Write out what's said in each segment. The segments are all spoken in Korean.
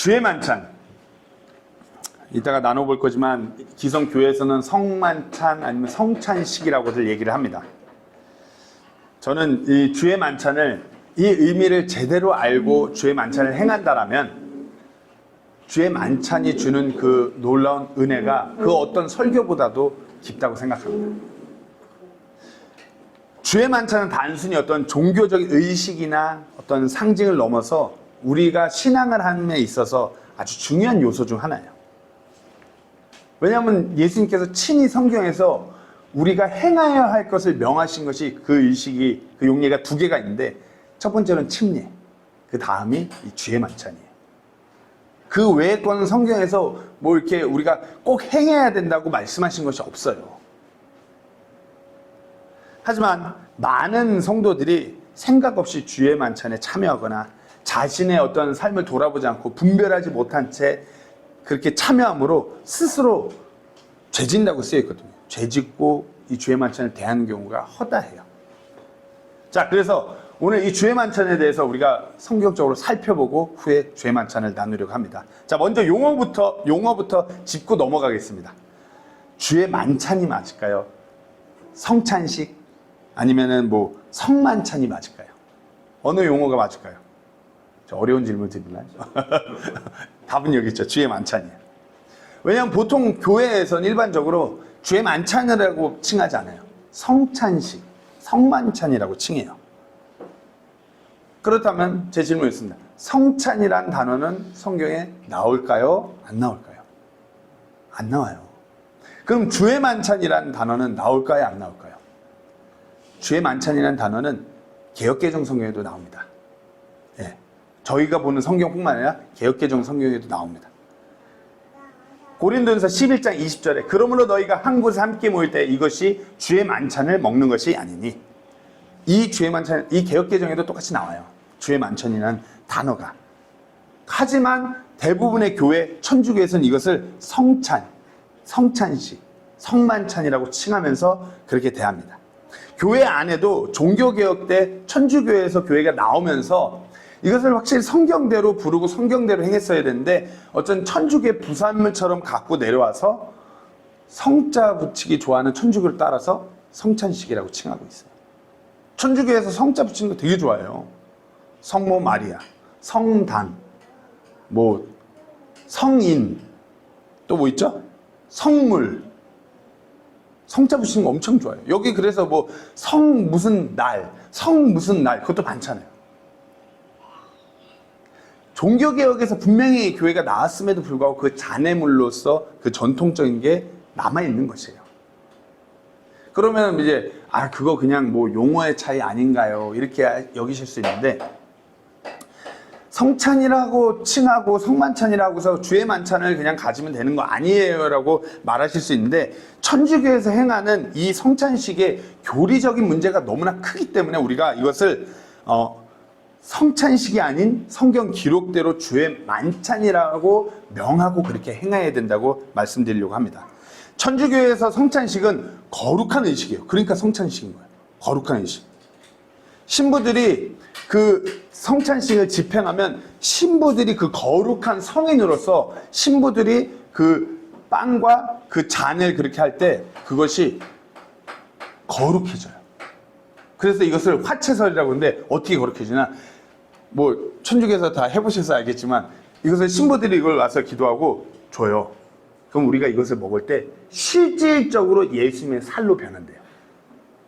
주의 만찬. 이따가 나눠볼 거지만 기성교회에서는 성만찬 아니면 성찬식이라고들 얘기를 합니다. 저는 이 주의 만찬을, 이 의미를 제대로 알고 주의 만찬을 행한다라면 주의 만찬이 주는 그 놀라운 은혜가 그 어떤 설교보다도 깊다고 생각합니다. 주의 만찬은 단순히 어떤 종교적인 의식이나 어떤 상징을 넘어서 우리가 신앙을 함에 있어서 아주 중요한 요소 중 하나예요. 왜냐하면 예수님께서 친히 성경에서 우리가 행하여야 할 것을 명하신 것이 그 의식이, 그 용례가 두 개가 있는데, 첫 번째는 침례, 그 다음이 이 주의 만찬이에요. 그 외의 거는 성경에서 뭐 이렇게 우리가 꼭 행해야 된다고 말씀하신 것이 없어요. 하지만 많은 성도들이 생각 없이 주의 만찬에 참여하거나 자신의 어떤 삶을 돌아보지 않고 분별하지 못한 채 그렇게 참여함으로 스스로 죄진다고 쓰여있거든요. 죄짓고 이 주의 만찬을 대하는 경우가 허다해요. 자, 그래서 오늘 이 주의 만찬에 대해서 우리가 성경적으로 살펴보고 후에 주의 만찬을 나누려고 합니다. 자, 먼저 용어부터 짚고 넘어가겠습니다. 주의 만찬이 맞을까요? 성찬식? 아니면은 뭐 성만찬이 맞을까요? 어느 용어가 맞을까요? 저 어려운 질문 드리나요? 답은 여기 있죠. 주의 만찬이에요. 왜냐하면 보통 교회에서는 일반적으로 주의 만찬이라고 칭하지 않아요. 성찬식, 성만찬이라고 칭해요. 그렇다면 제 질문이었습니다. 성찬이란 단어는 성경에 나올까요? 안 나올까요? 안 나와요. 그럼 주의 만찬이란 단어는 나올까요? 안 나올까요? 주의 만찬이라는 단어는 개역개정 성경에도 나옵니다. 예. 저희가 보는 성경뿐만 아니라 개역개정 성경에도 나옵니다. 고린도전서 11장 20절에 그러므로 너희가 한 곳에 함께 모일 때 이것이 주의 만찬을 먹는 것이 아니니, 이 주의 만찬, 이 개역개정에도 똑같이 나와요. 주의 만찬이라는 단어가. 하지만 대부분의 교회, 천주교에서는 이것을 성찬, 성찬식, 성만찬이라고 칭하면서 그렇게 대합니다. 교회 안에도 종교개혁 때 천주교에서 교회가 나오면서 이것을 확실히 성경대로 부르고 성경대로 행했어야 되는데 어쩐 천주교의 부산물처럼 갖고 내려와서 성자 붙이기 좋아하는 천주교를 따라서 성찬식이라고 칭하고 있어요. 천주교에서 성자 붙이는 거 되게 좋아해요. 성모 마리아, 성당, 뭐 성인, 또 뭐 있죠? 성물, 성자 붙이는 거 엄청 좋아해요. 여기 그래서 뭐 성 무슨 날, 성 무슨 날, 그것도 많잖아요. 종교개혁에서 분명히 교회가 나왔음에도 불구하고 그 잔해물로서 그 전통적인 게 남아있는 것이에요. 그러면 이제 그거 그냥 뭐 용어의 차이 아닌가요? 이렇게 여기실 수 있는데, 성찬이라고 칭하고 성만찬이라고 해서 주의 만찬을 그냥 가지면 되는 거 아니에요 라고 말하실 수 있는데, 천주교에서 행하는 이 성찬식의 교리적인 문제가 너무나 크기 때문에 우리가 이것을 성찬식이 아닌 성경 기록대로 주의 만찬이라고 명하고 그렇게 행해야 된다고 말씀드리려고 합니다. 천주교에서 성찬식은 거룩한 의식이에요. 그러니까 성찬식인 거예요. 거룩한 의식. 신부들이 그 성찬식을 집행하면 신부들이 그 거룩한 성인으로서 신부들이 그 빵과 그 잔을 그렇게 할 때 그것이 거룩해져요. 그래서 이것을 화채설이라고 하는데, 어떻게 거룩해지나, 뭐 천주교에서 다 해보셔서 알겠지만 이것을 신부들이 이걸 와서 기도하고 줘요. 그럼 우리가 이것을 먹을 때 실질적으로 예수님의 살로 변한대요.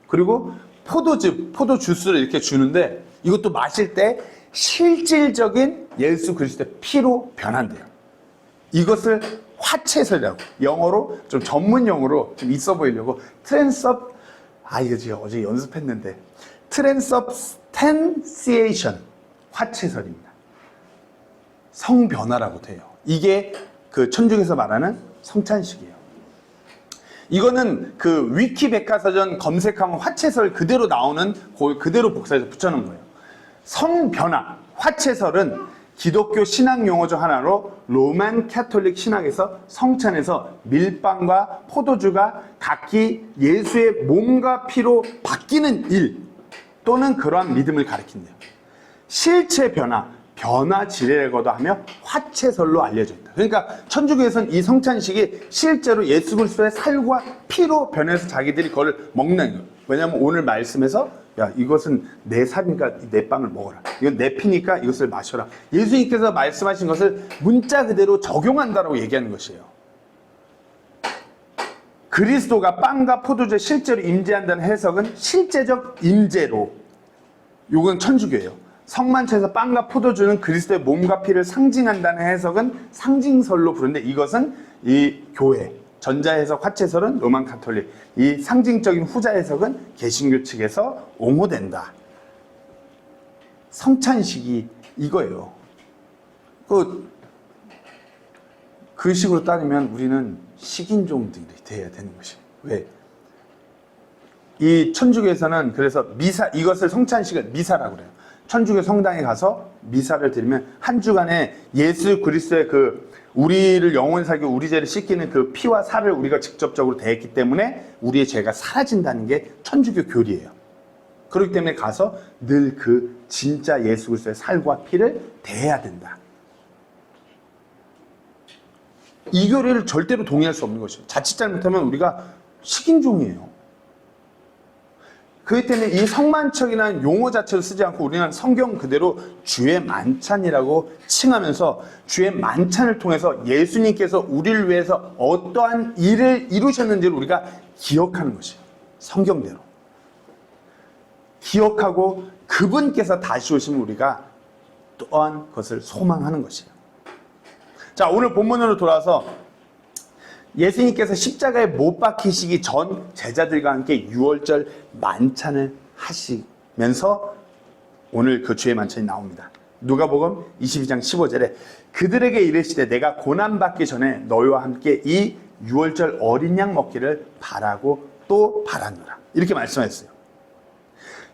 그리고 포도주스를 이렇게 주는데 이것도 마실 때 실질적인 예수 그리스도의 피로 변한대요. 이것을 화채설이라고, 영어로 좀 전문 용어로 좀 있어 보이려고 이거 제가 어제 연습했는데 트랜스ubstantiation, 화채설입니다. 성변화라고 돼요. 이게 그 천주교에서 말하는 성찬식이에요. 이거는 그 위키 백과사전 검색하면 화채설 그대로 나오는 그대로 복사해서 붙여놓은 거예요. 성변화, 화채설은 기독교 신학 용어 중 하나로 로만 캐톨릭 신학에서 성찬에서 밀빵과 포도주가 각기 예수의 몸과 피로 바뀌는 일 또는 그러한 믿음을 가리킨대요. 실체 변화, 변화지례라고도 하며 화채설로 알려져 있다. 그러니까 천주교에서는 이 성찬식이 실제로 예수 그리스도의 살과 피로 변해서 자기들이 그걸 먹는 거예요. 왜냐하면 오늘 말씀에서 야, 이것은 내 살이니까 내 빵을 먹어라. 이건 내 피니까 이것을 마셔라. 예수님께서 말씀하신 것을 문자 그대로 적용한다라고 얘기하는 것이에요. 그리스도가 빵과 포도주에 실제로 임재한다는 해석은 실제적 임재로, 이건 천주교예요. 성만찬에서 빵과 포도주는 그리스도의 몸과 피를 상징한다는 해석은 상징설로 부르는데, 이것은 이 교회, 전자해석, 화채설은 로만 가톨릭, 이 상징적인 후자 해석은 개신교 측에서 옹호된다. 성찬식이 이거예요. 그 식으로 따르면 우리는 식인종들이 돼야 되는 것이에요. 왜? 이 천주교에서는 그래서 미사, 이것을 성찬식을 미사라고 그래요. 천주교 성당에 가서 미사를 드리면 한 주간에 예수 그리스도의 우리를 영원히 살게 우리 죄를 씻기는 그 피와 살을 우리가 직접적으로 대했기 때문에 우리의 죄가 사라진다는 게 천주교 교리예요. 그렇기 때문에 가서 늘 그 진짜 예수 그리스도의 살과 피를 대해야 된다. 이 교리를 절대로 동의할 수 없는 것이에요. 자칫 잘못하면 우리가 식인종이에요. 그렇기 때문에 이 성만척이라는 용어 자체를 쓰지 않고 우리는 성경 그대로 주의 만찬이라고 칭하면서 주의 만찬을 통해서 예수님께서 우리를 위해서 어떠한 일을 이루셨는지를 우리가 기억하는 것이에요. 성경대로. 기억하고 그분께서 다시 오시면 우리가 또한 그것을 소망하는 것이에요. 자, 오늘 본문으로 돌아와서 예수님께서 십자가에 못 박히시기 전 제자들과 함께 유월절 만찬을 하시면서 오늘 그 주의 만찬이 나옵니다. 누가복음 22장 15절에 그들에게 이르시되 내가 고난받기 전에 너희와 함께 이 유월절 어린 양 먹기를 바라고 또 바라노라. 이렇게 말씀하셨어요.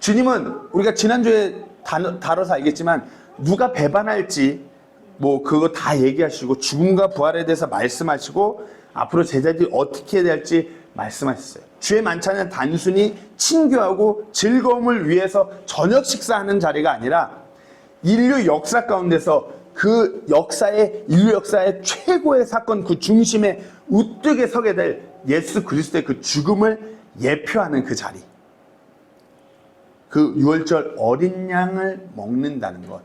주님은 우리가 지난주에 다뤄서 알겠지만 누가 배반할지 그거 다 얘기하시고 죽음과 부활에 대해서 말씀하시고 앞으로 제자들이 어떻게 해야 될지 말씀하셨어요. 주의 만찬은 단순히 친교하고 즐거움을 위해서 저녁 식사하는 자리가 아니라 인류 역사 가운데서 그 인류 역사의 최고의 사건, 그 중심에 우뚝에 서게 될 예수 그리스도의 그 죽음을 예표하는 그 자리. 그 유월절 어린 양을 먹는다는 것,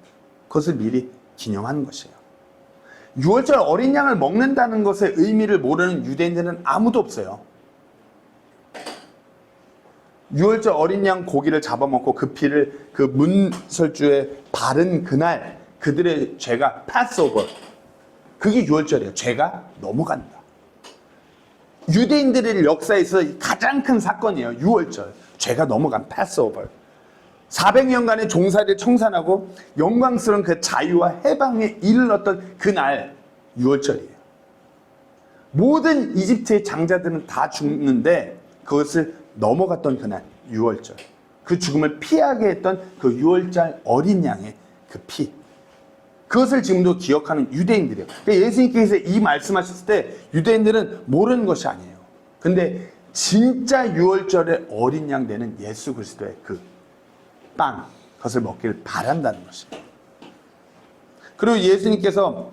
그것을 미리 기념하는 것이에요. 유월절 어린 양을 먹는다는 것의 의미를 모르는 유대인들은 아무도 없어요. 유월절 어린 양 고기를 잡아먹고 그 피를 그 문설주에 바른 그날 그들의 죄가 패스오버, 그게 유월절이에요. 죄가 넘어간다. 유대인들의 역사에서 가장 큰 사건이에요. 유월절, 죄가 넘어간 패스오버. 400년간의 종살이를 청산하고 영광스러운 그 자유와 해방에 이르렀던 그날 유월절이에요. 모든 이집트의 장자들은 다 죽는데 그것을 넘어갔던 그날 유월절, 그 죽음을 피하게 했던 그 유월절 어린 양의 그 피, 그것을 지금도 기억하는 유대인들이에요. 그러니까 예수님께서 이 말씀하셨을 때 유대인들은 모르는 것이 아니에요. 근데 진짜 유월절의 어린 양 되는 예수 그리스도의 그 빵, 그것을 먹기를 바란다는 것이에요. 그리고 예수님께서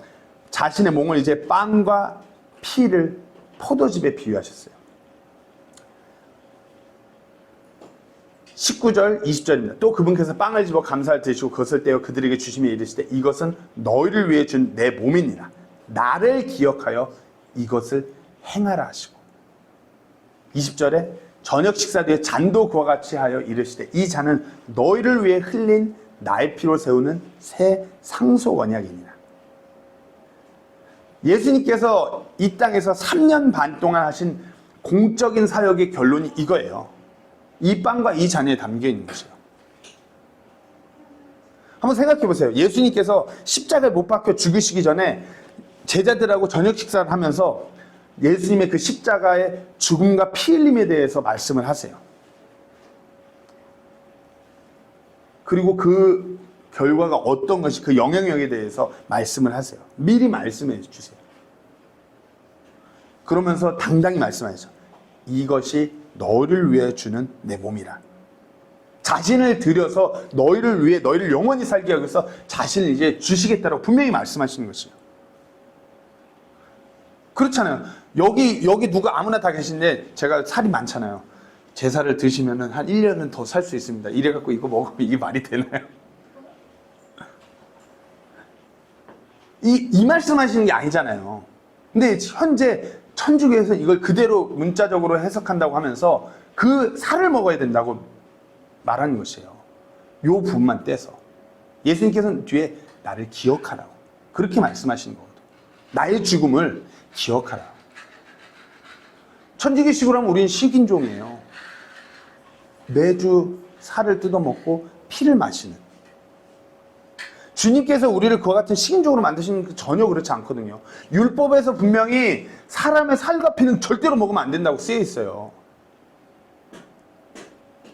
자신의 몸을 이제 빵과 피를 포도즙에 비유하셨어요. 19절, 20절입니다. 또 그분께서 빵을 집어 감사를 드시고 그것을 떼어 그들에게 주시며 이르시되 이것은 너희를 위해 준 내 몸이니라. 나를 기억하여 이것을 행하라 하시고 20절에 저녁 식사 뒤에 잔도 그와 같이 하여 이르시되 이 잔은 너희를 위해 흘린 나의 피로 세우는 새 상속 언약이니라. 예수님께서 이 땅에서 3년 반 동안 하신 공적인 사역의 결론이 이거예요. 이 빵과 이 잔에 담겨 있는 것이에요. 한번 생각해 보세요. 예수님께서 십자가에 못 박혀 죽으시기 전에 제자들하고 저녁 식사를 하면서 예수님의 그 십자가의 죽음과 피 흘림에 대해서 말씀을 하세요. 그리고 그 결과가 어떤 것이, 그 영향력에 대해서 말씀을 하세요. 미리 말씀해 주세요. 그러면서 당당히 말씀하죠. 이것이 너를 위해 주는 내 몸이라. 자신을 들여서 너희를 위해 너희를 영원히 살게 하기 위해서 자신을 이제 주시겠다라고 분명히 말씀하시는 것이에요. 그렇잖아요. 여기 누가 아무나 다 계신데 제가 살이 많잖아요. 제 살을 드시면은 한 1년은 더 살 수 있습니다. 이래갖고 이거 먹으면 이게 말이 되나요? 이 말씀하시는 게 아니잖아요. 근데 현재 천주교에서 이걸 그대로 문자적으로 해석한다고 하면서 그 살을 먹어야 된다고 말하는 것이에요. 요 부분만 떼서. 예수님께서는 뒤에 나를 기억하라고 그렇게 말씀하시는 거거든요. 나의 죽음을 기억하라. 천주교식으로 하면 우리는 식인종이에요. 매주 살을 뜯어먹고 피를 마시는. 주님께서 우리를 그와 같은 식인종으로 만드시는 게 전혀 그렇지 않거든요. 율법에서 분명히 사람의 살과 피는 절대로 먹으면 안 된다고 쓰여 있어요.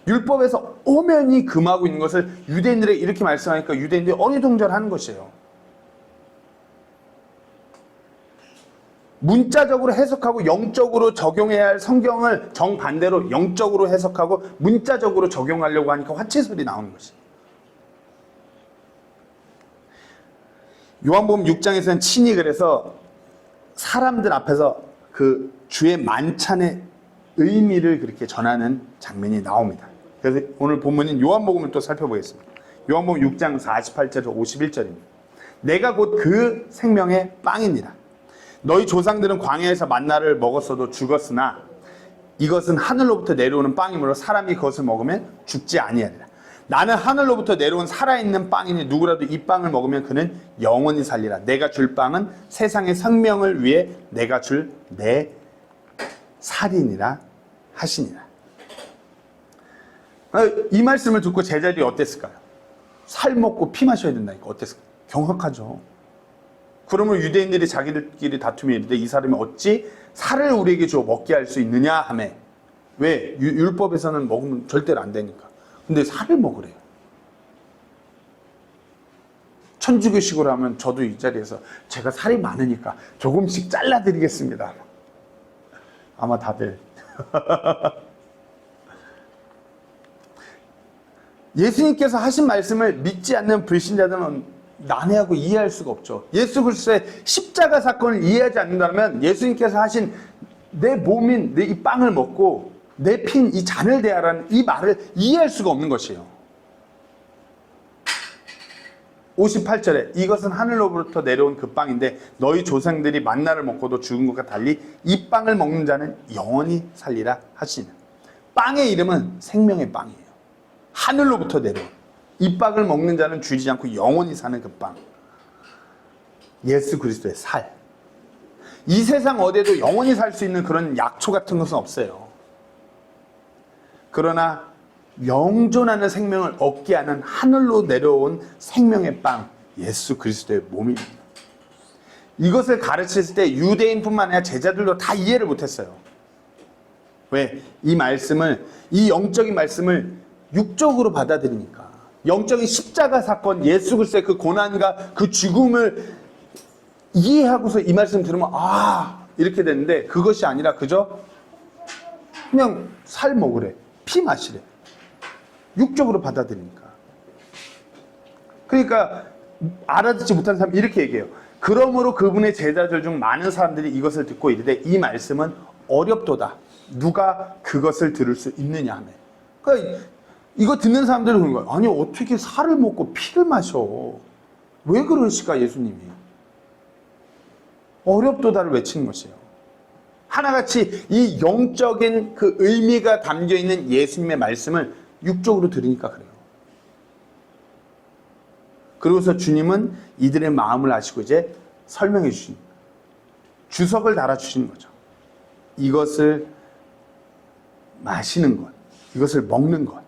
율법에서 엄연히 금하고 있는 것을 유대인들에게 이렇게 말씀하니까 유대인들이 어리둥절하는 것이에요. 문자적으로 해석하고 영적으로 적용해야 할 성경을 정반대로 영적으로 해석하고 문자적으로 적용하려고 하니까 화채설이 나오는 것이에요. 요한복음 6장에서는 친히 그래서 사람들 앞에서 그 주의 만찬의 의미를 그렇게 전하는 장면이 나옵니다. 그래서 오늘 본문인 요한복음을 또 살펴보겠습니다. 요한복음 6장 48절에서 51절입니다. 내가 곧 그 생명의 빵이니라. 너희 조상들은 광야에서 만나를 먹었어도 죽었으나 이것은 하늘로부터 내려오는 빵이므로 사람이 그것을 먹으면 죽지 아니하리라. 나는 하늘로부터 내려온 살아있는 빵이니 누구라도 이 빵을 먹으면 그는 영원히 살리라. 내가 줄 빵은 세상의 생명을 위해 내가 줄 내 살이니라 하시니라. 이 말씀을 듣고 제자들이 어땠을까요? 살 먹고 피 마셔야 된다니까 어땠을까요? 경악하죠. 그러면 유대인들이 자기들끼리 다툼이 있는데 이 사람이 어찌 살을 우리에게 주어 먹게 할 수 있느냐 하매. 왜? 율법에서는 먹으면 절대로 안 되니까. 근데 살을 먹으래요. 천주교식으로 하면 저도 이 자리에서 제가 살이 많으니까 조금씩 잘라드리겠습니다. 아마 다들. 예수님께서 하신 말씀을 믿지 않는 불신자들은 난해하고 이해할 수가 없죠. 예수 그리스도의 십자가 사건을 이해하지 않는다면 예수님께서 하신 내 몸인 내 이 빵을 먹고 내 핀 이 잔을 대하라는 이 말을 이해할 수가 없는 것이에요. 58절에 이것은 하늘로부터 내려온 그 빵인데 너희 조상들이 만나를 먹고도 죽은 것과 달리 이 빵을 먹는 자는 영원히 살리라 하시니. 빵의 이름은 생명의 빵이에요. 하늘로부터 내려온 이 빵을 먹는 자는 죽지 않고 영원히 사는 그 빵. 예수 그리스도의 살. 이 세상 어디에도 영원히 살 수 있는 그런 약초 같은 것은 없어요. 그러나 영존하는 생명을 얻게 하는 하늘로 내려온 생명의 빵, 예수 그리스도의 몸입니다. 이것을 가르쳤을 때 유대인뿐만 아니라 제자들도 다 이해를 못했어요. 왜? 이 말씀을, 이 영적인 말씀을 육적으로 받아들이니까. 영적인 십자가 사건, 예수 그리스도의 그 고난과 그 죽음을 이해하고서 이 말씀 들으면 이렇게 되는데 그것이 아니라 그저 그냥 살 먹으래, 피 마시래. 육적으로 받아들이니까. 그러니까 알아듣지 못하는 사람이 이렇게 얘기해요. 그러므로 그분의 제자들 중 많은 사람들이 이것을 듣고 이르되 이 말씀은 어렵도다. 누가 그것을 들을 수 있느냐 하며. 그러니까 이거 듣는 사람들은 그런 거예요. 아니 어떻게 살을 먹고 피를 마셔. 왜 그러실까 예수님이. 어렵도다를 외치는 것이에요. 하나같이 이 영적인 그 의미가 담겨있는 예수님의 말씀을 육적으로 들으니까 그래요. 그러고서 주님은 이들의 마음을 아시고 이제 설명해 주십니다. 주석을 달아주시는 거죠. 이것을 마시는 것, 이것을 먹는 것.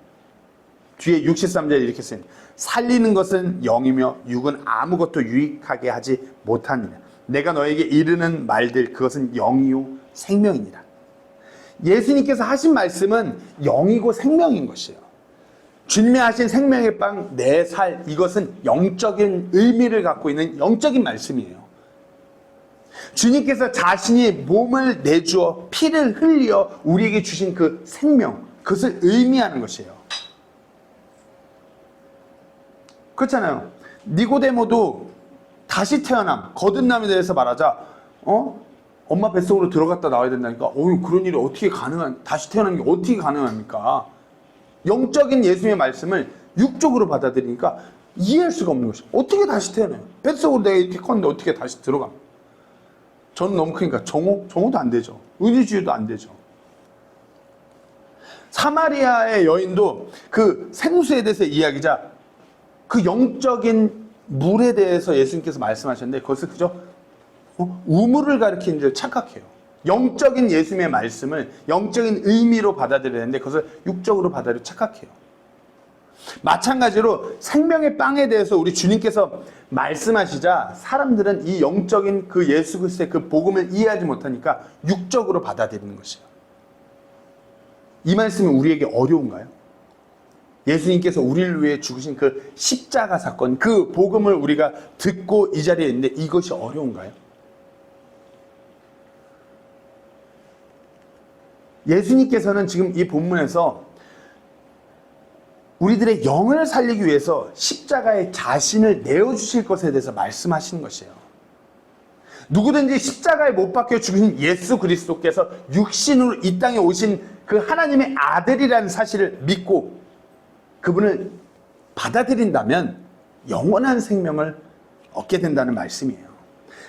뒤에 63절에 이렇게 쓰여요. 살리는 것은 영이며 육은 아무것도 유익하게 하지 못하느냐. 내가 너에게 이르는 말들 그것은 영이요 생명이니라. 예수님께서 하신 말씀은 영이고 생명인 것이에요. 주님이 하신 생명의 빵, 내 살, 이것은 영적인 의미를 갖고 있는 영적인 말씀이에요. 주님께서 자신이 몸을 내주어 피를 흘려 우리에게 주신 그 생명, 그것을 의미하는 것이에요. 그렇잖아요. 니고데모도 다시 태어남, 거듭남에 대해서 말하자, 엄마 뱃속으로 들어갔다 나와야 된다니까, 그런 일이 어떻게 다시 태어나는 게 어떻게 가능합니까? 영적인 예수님의 말씀을 육적으로 받아들이니까 이해할 수가 없는 것이에요. 어떻게 다시 태어나요? 뱃속으로 내가 이렇게 컸는데 어떻게 다시 들어갑니까? 저는 너무 크니까 정오도 안 되죠. 의지주의도 안 되죠. 사마리아의 여인도 그 생수에 대해서 이야기자 그 영적인 물에 대해서 예수님께서 말씀하셨는데 그것을 그저 우물을 가리키는 줄 착각해요. 영적인 예수님의 말씀을 영적인 의미로 받아들여야 되는데 그것을 육적으로 받아들여 착각해요. 마찬가지로 생명의 빵에 대해서 우리 주님께서 말씀하시자 사람들은 이 영적인 그 예수 그리스도의 그 복음을 이해하지 못하니까 육적으로 받아들이는 것이에요. 이 말씀이 우리에게 어려운가요? 예수님께서 우리를 위해 죽으신 그 십자가 사건, 그 복음을 우리가 듣고 이 자리에 있는데 이것이 어려운가요? 예수님께서는 지금 이 본문에서 우리들의 영을 살리기 위해서 십자가에 자신을 내어주실 것에 대해서 말씀하시는 것이에요. 누구든지 십자가에 못 박혀 죽으신 예수 그리스도께서 육신으로 이 땅에 오신 그 하나님의 아들이라는 사실을 믿고 그분을 받아들인다면 영원한 생명을 얻게 된다는 말씀이에요.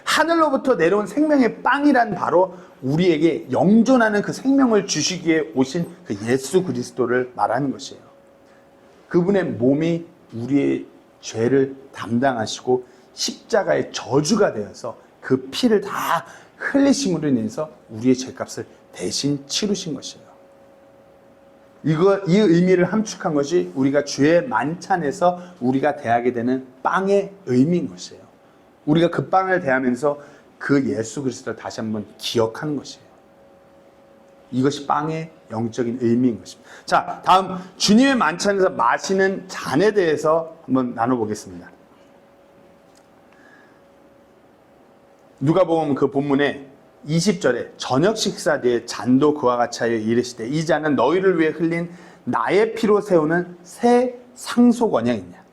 하늘로부터 내려온 생명의 빵이란 바로 우리에게 영존하는 그 생명을 주시기에 오신 그 예수 그리스도를 말하는 것이에요. 그분의 몸이 우리의 죄를 담당하시고 십자가의 저주가 되어서 그 피를 다 흘리심으로 인해서 우리의 죄값을 대신 치르신 것이에요. 이 의미를 함축한 것이 우리가 주의 만찬에서 우리가 대하게 되는 빵의 의미인 것이에요. 우리가 그 빵을 대하면서 그 예수 그리스도를 다시 한번 기억하는 것이에요. 이것이 빵의 영적인 의미인 것입니다. 자, 다음 주님의 만찬에서 마시는 잔에 대해서 한번 나눠보겠습니다. 누가복음 그 본문에 20절에 저녁 식사 뒤에 잔도 그와 같이 하여 이르시되 이 잔은 너희를 위해 흘린 나의 피로 세우는 새 상속 언약이냐.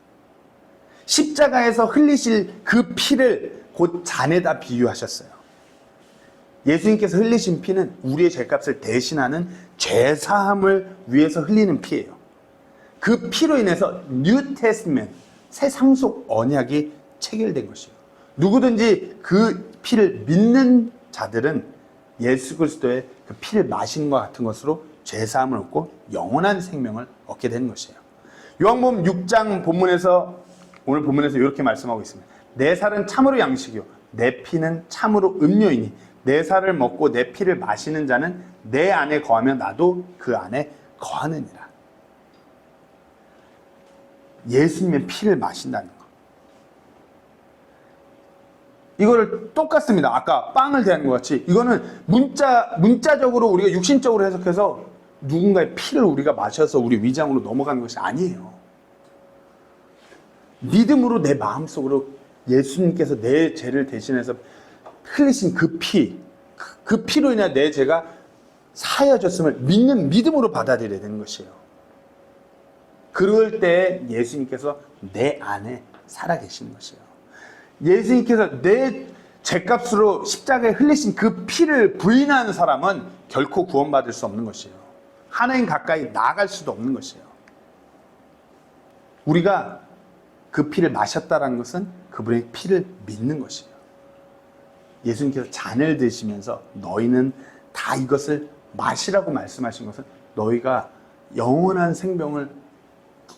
십자가에서 흘리실 그 피를 곧 잔에다 비유하셨어요. 예수님께서 흘리신 피는 우리의 죄값을 대신하는 죄사함을 위해서 흘리는 피예요. 그 피로 인해서 뉴 테스트먼트, 새 상속 언약이 체결된 것이에요. 누구든지 그 피를 믿는 자들은 예수 그리스도의 그 피를 마신 것 같은 것으로 죄사함을 얻고 영원한 생명을 얻게 되는 것이에요. 요한복음 6장 본문에서 오늘 본문에서 이렇게 말씀하고 있습니다. 내 살은 참으로 양식이요 내 피는 참으로 음료이니 내 살을 먹고 내 피를 마시는 자는 내 안에 거하며 나도 그 안에 거하느니라. 예수님의 피를 마신다는 것. 이거를 똑같습니다. 아까 빵을 대하는 것 같이 이거는 문자적으로 우리가 육신적으로 해석해서 누군가의 피를 우리가 마셔서 우리 위장으로 넘어가는 것이 아니에요. 믿음으로 내 마음속으로 예수님께서 내 죄를 대신해서 흘리신 그 피로 인해 내 죄가 사여졌음을 믿는 믿음으로 받아들여야 되는 것이에요. 그럴 때 예수님께서 내 안에 살아계시는 것이에요. 예수님께서 내 죄값으로 십자가에 흘리신 그 피를 부인하는 사람은 결코 구원받을 수 없는 것이에요. 하나님 가까이 나아갈 수도 없는 것이에요. 우리가 그 피를 마셨다는 것은 그분의 피를 믿는 것이에요. 예수님께서 잔을 드시면서 너희는 다 이것을 마시라고 말씀하신 것은 너희가 영원한 생명을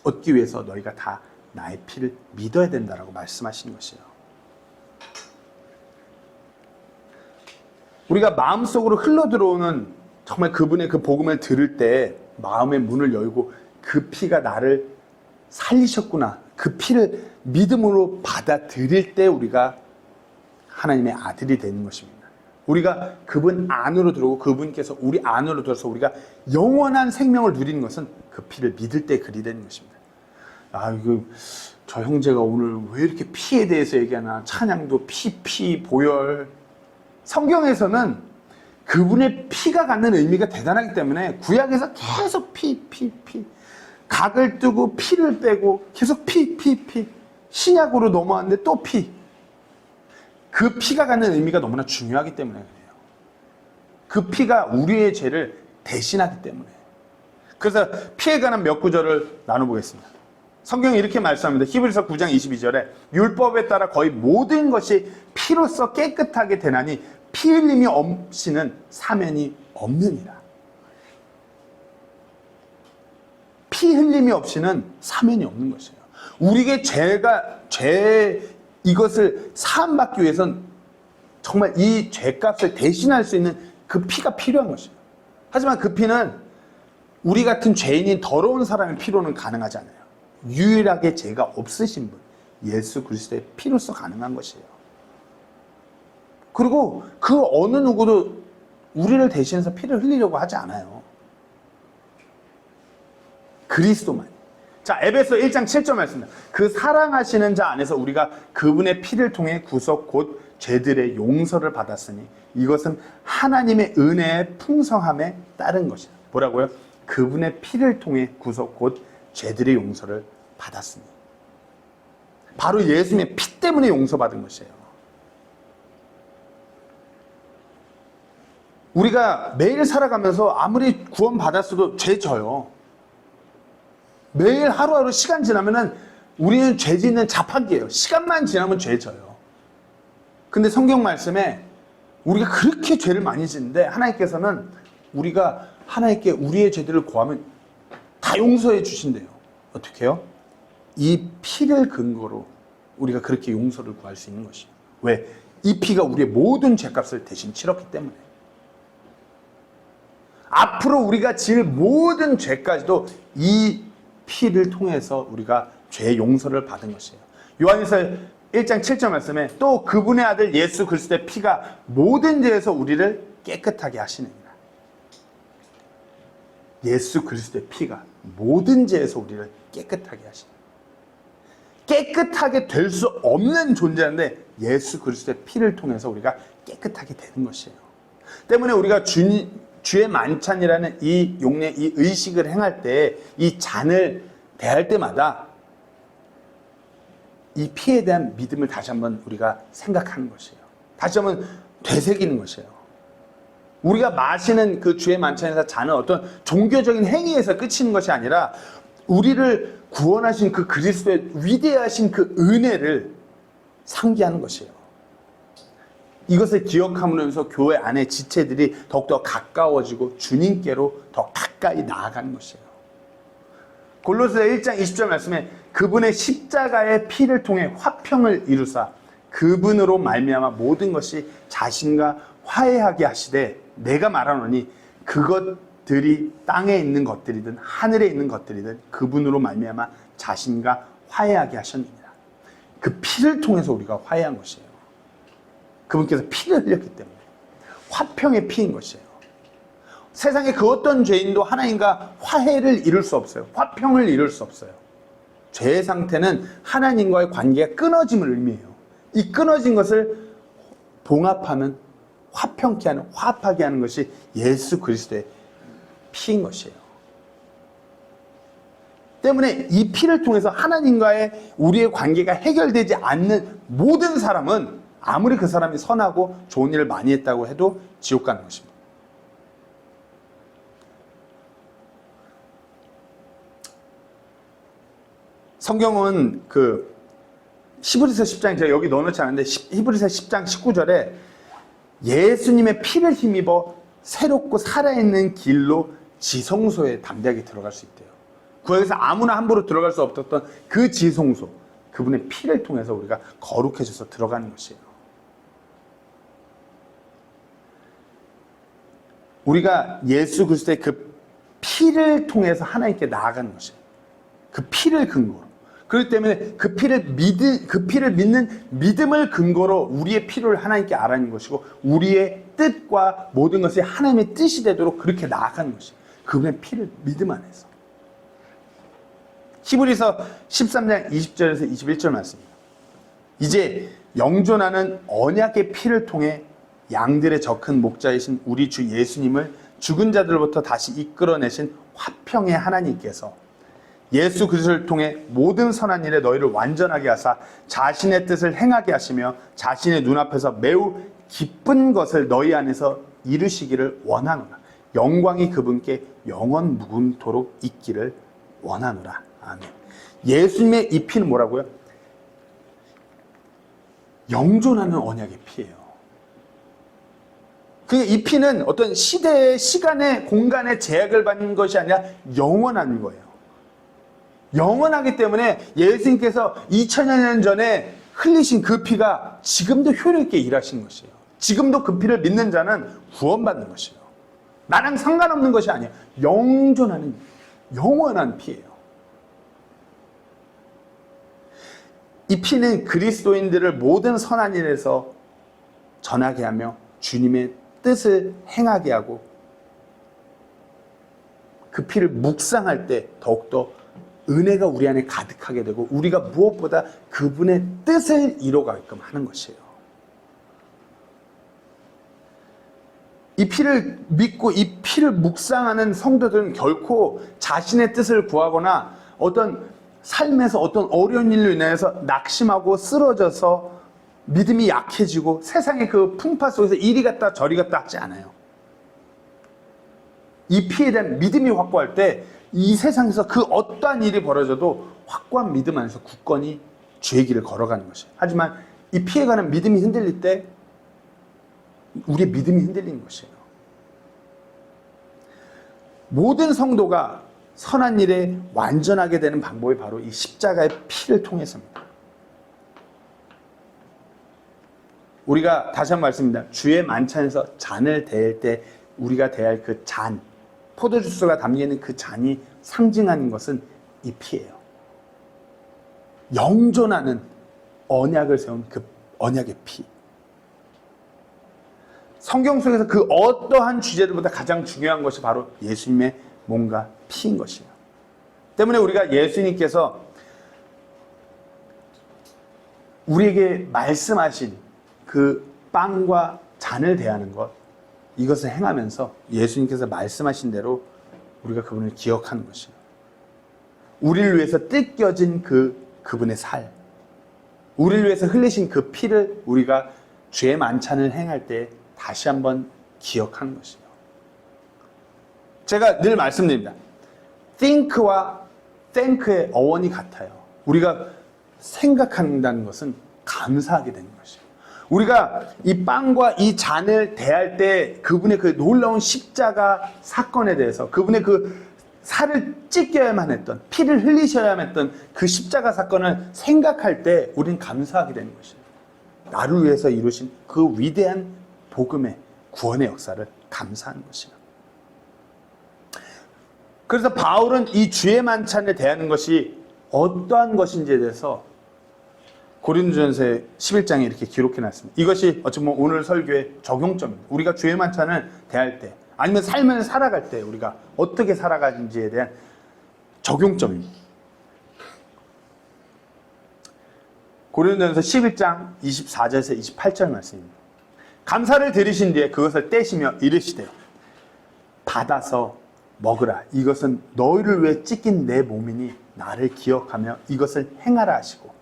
얻기 위해서 너희가 다 나의 피를 믿어야 된다라고 말씀하시는 것이에요. 우리가 마음속으로 흘러들어오는 정말 그분의 그 복음을 들을 때 마음의 문을 열고 그 피가 나를 살리셨구나. 그 피를 믿음으로 받아들일 때 우리가 하나님의 아들이 되는 것입니다. 우리가 그분 안으로 들어오고 그분께서 우리 안으로 들어서 우리가 영원한 생명을 누리는 것은 그 피를 믿을 때 그리 되는 것입니다. 저 형제가 오늘 왜 이렇게 피에 대해서 얘기하나. 찬양도 피, 보혈. 성경에서는 그분의 피가 갖는 의미가 대단하기 때문에 구약에서 계속 피. 각을 뜨고 피를 빼고 계속 피. 신약으로 넘어왔는데 또 피. 그 피가 갖는 의미가 너무나 중요하기 때문에 그래요. 그 피가 우리의 죄를 대신하기 때문에. 그래서 피에 관한 몇 구절을 나눠보겠습니다. 성경이 이렇게 말씀합니다. 히브리서 9장 22절에 율법에 따라 거의 모든 것이 피로써 깨끗하게 되나니 피 흘림이 없이는 사면이 없느니라. 피 흘림이 없이는 사면이 없는 것이에요. 우리에게 이것을 사함받기 위해서는 정말 이 죄값을 대신할 수 있는 그 피가 필요한 것이에요. 하지만 그 피는 우리 같은 죄인인 더러운 사람의 피로는 가능하지 않아요. 유일하게 죄가 없으신 분, 예수 그리스도의 피로서 가능한 것이에요. 그리고 그 어느 누구도 우리를 대신해서 피를 흘리려고 하지 않아요. 그리스도만. 자, 에베소 1장 7절 말씀입니다. 그 사랑하시는 자 안에서 우리가 그분의 피를 통해 구속 곧 죄들의 용서를 받았으니 이것은 하나님의 은혜의 풍성함에 따른 것이다. 뭐라고요? 그분의 피를 통해 구속 곧 죄들의 용서를 받았으니. 바로 예수님의 피 때문에 용서받은 것이에요. 우리가 매일 살아가면서 아무리 구원받았어도 죄 져요. 매일 하루하루 시간 지나면은 우리는 죄 짓는 자판기예요. 시간만 지나면 죄 져요. 근데 성경 말씀에 우리가 그렇게 죄를 많이 짓는데 하나님께서는 우리가 하나님께 우리의 죄들을 구하면 다 용서해 주신대요. 어떻게 해요? 이 피를 근거로 우리가 그렇게 용서를 구할 수 있는 것이에요. 왜? 이 피가 우리의 모든 죄값을 대신 치렀기 때문에. 앞으로 우리가 지을 모든 죄까지도 이 피를 통해서 우리가 죄 용서를 받은 것이에요. 요한일서 1장 7절 말씀에 또 그분의 아들 예수 그리스도의 피가 모든 죄에서 우리를 깨끗하게 하시느니라. 예수 그리스도의 피가 모든 죄에서 우리를 깨끗하게 하시느니라. 깨끗하게 될 수 없는 존재인데 예수 그리스도의 피를 통해서 우리가 깨끗하게 되는 것이에요. 때문에 우리가 주의 만찬이라는 이 용례, 이 의식을 행할 때 이 잔을 대할 때마다 이 피에 대한 믿음을 다시 한번 우리가 생각하는 것이에요. 다시 한번 되새기는 것이에요. 우리가 마시는 그 주의 만찬에서 잔은 어떤 종교적인 행위에서 끝이는 것이 아니라 우리를 구원하신 그 그리스도의 위대하신 그 은혜를 상기하는 것이에요. 이것을 기억하면서 교회 안의 지체들이 더욱더 가까워지고 주님께로 더 가까이 나아가는 것이에요. 골로새 1장 20절 말씀에 그분의 십자가의 피를 통해 화평을 이루사 그분으로 말미암아 모든 것이 자신과 화해하게 하시되 내가 말하노니 그것들이 땅에 있는 것들이든 하늘에 있는 것들이든 그분으로 말미암아 자신과 화해하게 하셨느니라. 그 피를 통해서 우리가 화해한 것이에요. 그분께서 피를 흘렸기 때문에 화평의 피인 것이에요. 세상에 그 어떤 죄인도 하나님과 화해를 이룰 수 없어요. 화평을 이룰 수 없어요. 죄의 상태는 하나님과의 관계가 끊어짐을 의미해요. 이 끊어진 것을 봉합하는, 화평케 하는, 화합하게 하는 것이 예수 그리스도의 피인 것이에요. 때문에 이 피를 통해서 하나님과의 우리의 관계가 해결되지 않는 모든 사람은 아무리 그 사람이 선하고 좋은 일을 많이 했다고 해도 지옥 가는 것입니다. 성경은 그 히브리서 10장, 제가 여기 넣어놓지 않은데 히브리서 10장 19절에 예수님의 피를 힘입어 새롭고 살아있는 길로 지성소에 담대하게 들어갈 수 있대요. 구약에서 아무나 함부로 들어갈 수 없었던 그 지성소, 그분의 피를 통해서 우리가 거룩해져서 들어가는 것이에요. 우리가 예수 그리스도의 그 피를 통해서 하나님께 나아가는 것이에요. 그 피를 근거로. 그렇기 때문에 그 피를 믿는 믿음을 근거로 우리의 필요를 하나님께 알아내는 것이고 우리의 뜻과 모든 것이 하나님의 뜻이 되도록 그렇게 나아가는 것이에요. 그분의 피를 믿음 안에서. 히브리서 13장 20절에서 21절 말씀입니다. 이제 영존하는 언약의 피를 통해 양들의 저 큰 목자이신 우리 주 예수님을 죽은 자들로부터 다시 이끌어내신 화평의 하나님께서 예수 그리스도를 통해 모든 선한 일에 너희를 완전하게 하사 자신의 뜻을 행하게 하시며 자신의 눈앞에서 매우 기쁜 것을 너희 안에서 이루시기를 원하노라. 영광이 그분께 영원 무궁토록 있기를 원하노라. 아멘. 예수님의 이 피는 뭐라고요? 영존하는 언약의 피예요. 이 피는 어떤 시대의 시간의 공간의 제약을 받는 것이 아니라 영원한 거예요. 영원하기 때문에 예수님께서 2000년 전에 흘리신 그 피가 지금도 효력 있게 일하신 것이에요. 지금도 그 피를 믿는 자는 구원받는 것이에요. 나랑 상관없는 것이 아니에요. 영존하는 영원한 피예요. 이 피는 그리스도인들을 모든 선한 일에서 전하게 하며 주님의 뜻을 행하게 하고 그 피를 묵상할 때 더욱더 은혜가 우리 안에 가득하게 되고 우리가 무엇보다 그분의 뜻을 이뤄가게끔 하는 것이에요. 이 피를 믿고 이 피를 묵상하는 성도들은 결코 자신의 뜻을 구하거나 어떤 삶에서 어떤 어려운 일로 인해서 낙심하고 쓰러져서 믿음이 약해지고 세상의 그 풍파 속에서 이리 갔다 저리 갔다 하지 않아요. 이 피에 대한 믿음이 확고할 때 이 세상에서 그 어떠한 일이 벌어져도 확고한 믿음 안에서 굳건히 주의 길을 걸어가는 것이에요. 하지만 이 피에 관한 믿음이 흔들릴 때 우리의 믿음이 흔들리는 것이에요. 모든 성도가 선한 일에 완전하게 되는 방법이 바로 이 십자가의 피를 통해서입니다. 우리가 다시 한번 말씀드립니다. 주의 만찬에서 잔을 대할 때 우리가 대할 그 잔, 포도주스가 담겨있는 그 잔이 상징하는 것은 이 피예요. 영존하는 언약을 세운 그 언약의 피. 성경 속에서 그 어떠한 주제들보다 가장 중요한 것이 바로 예수님의 몸과 피인 것이에요. 때문에 우리가 예수님께서 우리에게 말씀하신 그 빵과 잔을 대하는 것, 이것을 행하면서 예수님께서 말씀하신 대로 우리가 그분을 기억하는 것이에요. 우리를 위해서 뜯겨진 그분의 살, 우리를 위해서 흘리신 그 피를 우리가 주의 만찬을 행할 때 다시 한번 기억하는 것이에요. 제가 늘 말씀드립니다. think와 thank의 어원이 같아요. 우리가 생각한다는 것은 감사하게 되는 것이에요. 우리가 이 빵과 이 잔을 대할 때 그분의 그 놀라운 십자가 사건에 대해서 그분의 그 살을 찢겨야만 했던, 피를 흘리셔야만 했던 그 십자가 사건을 생각할 때 우리는 감사하게 되는 것이에요. 나를 위해서 이루신 그 위대한 복음의 구원의 역사를 감사하는 것이에요. 그래서 바울은 이 주의 만찬에 대하는 것이 어떠한 것인지에 대해서 고린도전서 11장에 이렇게 기록해 놨습니다. 이것이 어찌 보면 오늘 설교의 적용점입니다. 우리가 주의 만찬을 대할 때 아니면 삶을 살아갈 때 우리가 어떻게 살아가는지에 대한 적용점입니다. 고린도전서 11장 24절에서 28절 말씀입니다. 감사를 드리신 뒤에 그것을 떼시며 이르시되 받아서 먹으라. 이것은 너희를 위해 찢긴 내 몸이니 나를 기억하며 이것을 행하라 하시고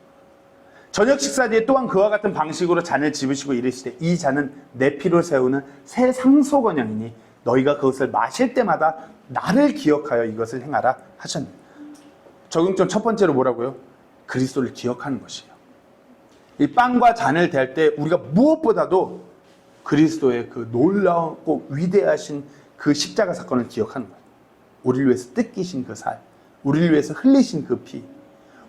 저녁 식사 뒤에 또한 그와 같은 방식으로 잔을 집으시고 이르시되 이 잔은 내 피로 세우는 새 상소건양이니 너희가 그것을 마실 때마다 나를 기억하여 이것을 행하라 하셨습니다. 적용점 첫 번째로 뭐라고요? 그리스도를 기억하는 것이에요. 이 빵과 잔을 대할 때 우리가 무엇보다도 그리스도의 그 놀라웠고 위대하신 그 십자가 사건을 기억하는 거예요. 우리를 위해서 뜯기신 그 살, 우리를 위해서 흘리신 그 피,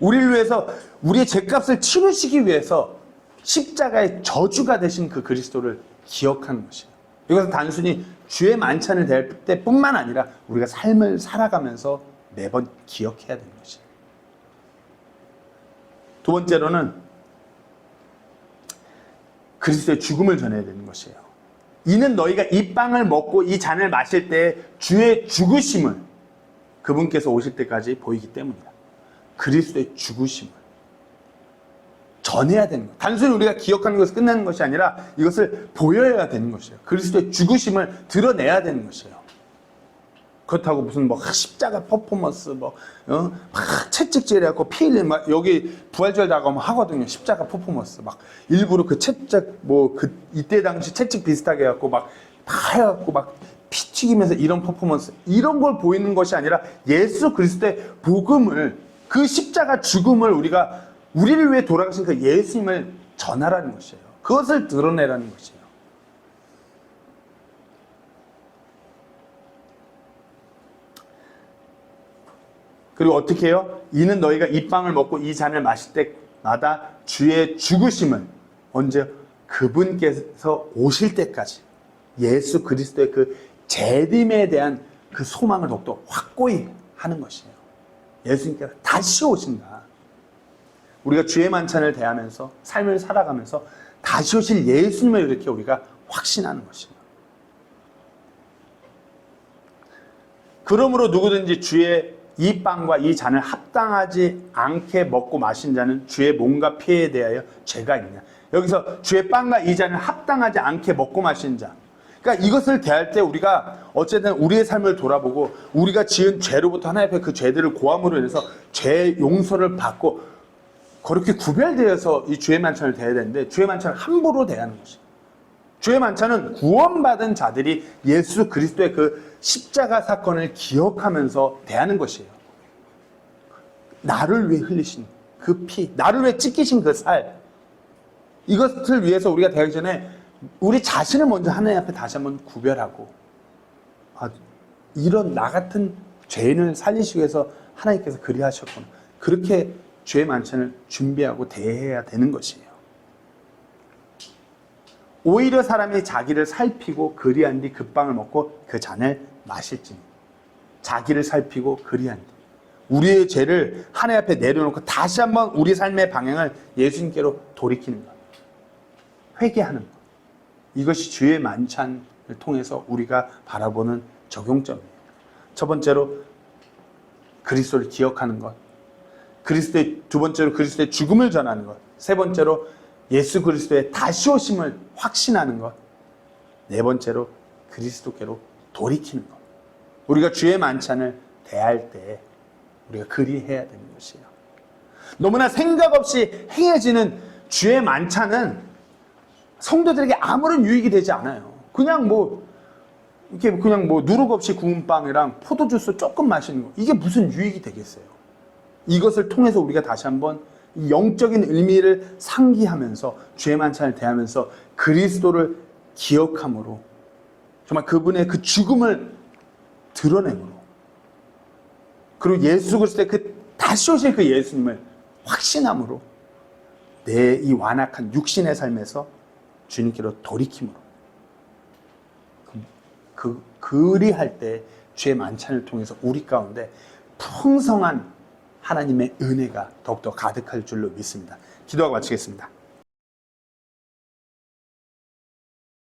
우리를 위해서 우리의 죄값을 치르시기 위해서 십자가의 저주가 되신 그 그리스도를 기억하는 것이에요. 이것은 단순히 주의 만찬을 대할 때뿐만 아니라 우리가 삶을 살아가면서 매번 기억해야 되는 것이에요. 두 번째로는 그리스도의 죽음을 전해야 되는 것이에요. 이는 너희가 이 빵을 먹고 이 잔을 마실 때 주의 죽으심을 그분께서 오실 때까지 보이기 때문이다. 그리스도의 죽으심을 전해야 되는 것. 단순히 우리가 기억하는 것을 끝내는 것이 아니라 이것을 보여야 되는 것이에요. 그리스도의 죽으심을 드러내야 되는 것이에요. 그렇다고 무슨 뭐 십자가 퍼포먼스 막 채찍질 해갖고 피 흘리는 막 여기 부활절 다가오면 하거든요. 십자가 퍼포먼스 막 일부러 그 채찍 뭐 그 이때 당시 채찍 비슷하게 해갖고 막 해갖고 막 피 튀기면서 이런 퍼포먼스 이런 걸 보이는 것이 아니라 예수 그리스도의 복음을 그 십자가 죽음을 우리가 우리를 위해 돌아가신 그 예수님을 전하라는 것이에요. 그것을 드러내라는 것이에요. 그리고 어떻게 해요? 이는 너희가 이 빵을 먹고 이 잔을 마실 때마다 주의 죽으심을 언제 그분께서 오실 때까지 예수 그리스도의 그 재림에 대한 그 소망을 더욱더 확고히 하는 것이에요. 예수님께서 다시 오신다. 우리가 주의 만찬을 대하면서 삶을 살아가면서 다시 오실 예수님을 이렇게 우리가 확신하는 것이에요. 그러므로 누구든지 주의 이 빵과 이 잔을 합당하지 않게 먹고 마신 자는 주의 몸과 피에 대하여 죄가 있느냐. 여기서 주의 빵과 이 잔을 합당하지 않게 먹고 마신 자. 그러니까 이것을 대할 때 우리가 어쨌든 우리의 삶을 돌아보고 우리가 지은 죄로부터 하나님 앞에 그 죄들을 고함으로 인해서 죄 용서를 받고 그렇게 구별되어서 이 주의 만찬을 대해야 되는데 주의 만찬을 함부로 대하는 것이에요. 주의 만찬은 구원받은 자들이 예수 그리스도의 그 십자가 사건을 기억하면서 대하는 것이에요. 나를 위해 흘리신 그 피, 나를 위해 찢기신 그 살, 이것을 위해서 우리가 대하기 전에 우리 자신을 먼저 하나님 앞에 다시 한번 구별하고 이런 나 같은 죄인을 살리시기 위해서 하나님께서 그리하셨구나. 그렇게 주의 만찬을 준비하고 대해야 되는 것이에요. 오히려 사람이 자기를 살피고 그리한 뒤 그 빵을 먹고 그 잔을 마실지니. 자기를 살피고 그리한 뒤 우리의 죄를 하나님 앞에 내려놓고 다시 한번 우리 삶의 방향을 예수님께로 돌이키는 것, 회개하는 것, 이것이 주의 만찬을 통해서 우리가 바라보는 적용점이에요. 첫 번째로 그리스도를 기억하는 것, 두 번째로 그리스도의 죽음을 전하는 것, 세 번째로 예수 그리스도의 다시 오심을 확신하는 것, 네 번째로 그리스도께로 돌이키는 것. 우리가 주의 만찬을 대할 때 우리가 그리해야 되는 것이에요. 너무나 생각 없이 행해지는 주의 만찬은 성도들에게 아무런 유익이 되지 않아요. 그냥 뭐 누룩 없이 구운 빵이랑 포도주스 조금 마시는 거, 이게 무슨 유익이 되겠어요? 이것을 통해서 우리가 다시 한번 영적인 의미를 상기하면서 주의 만찬을 대하면서 그리스도를 기억함으로 정말 그분의 그 죽음을 드러내므로 그리고 예수 그리스도의 그 다시 오실 그 예수님을 확신함으로 내 이 완악한 육신의 삶에서 주님께로 돌이킴으로 그리할 때 주의 만찬을 통해서 우리 가운데 풍성한 하나님의 은혜가 더욱더 가득할 줄로 믿습니다. 기도하고 마치겠습니다.